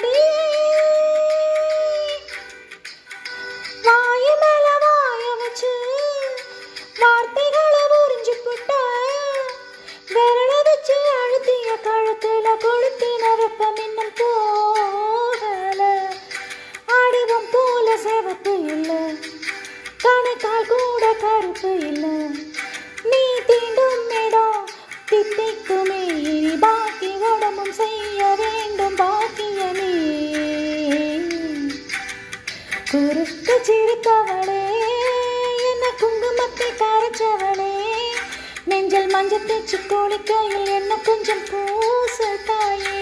அடி வாய மேல வாய வச்சு வார்த்தைகளை உறிஞ்சு புட்ட விரல வச்சு அழுத்திய கழுத்துல கொளுத்தின வெப்பம் இன்னும் போகல அடிவம் போல சிவப்பு இல்லை கணக்கால் கூட கருப்பு இல்லை நீ தீண்டும் இடம் தித்திக்குமே இனி பாக்கி உடம்பும் செய்ய வேண்டும் பாக்கியமே குறுக்கு சிரித்தவளே என்ன குங்குமத்தை கரைச்சவளே நெஞ்சல் மஞ்சள் தேச்சு குளிக்கையில் என்ன கொஞ்சம் பூச தாயே